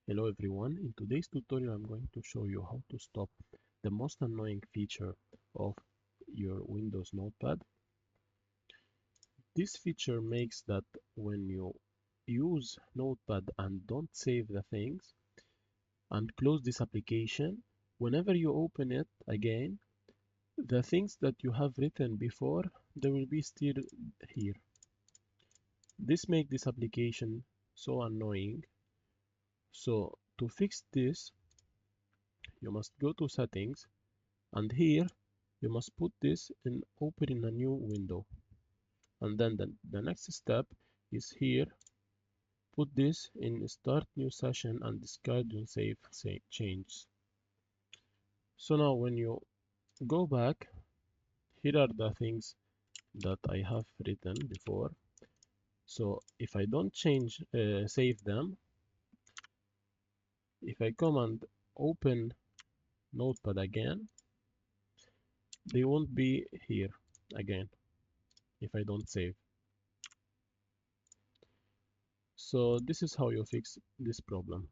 Hello everyone, in today's tutorial I'm going to show you how to stop the most annoying feature of your Windows Notepad. This feature makes that when you use Notepad and don't save the things and close this application, whenever you open it again, the things that you have written before, they will be still here. This makes this application so annoying. So to fix this, you must go to settings, and here you must put this in open in a new window, and then the next step is here, put this in start new session and discard your save changes. So now when you go back, here are the things that I have written before. So if I don't save them, if I come and open Notepad again, they won't be here again if I don't save. So this is how you fix this problem.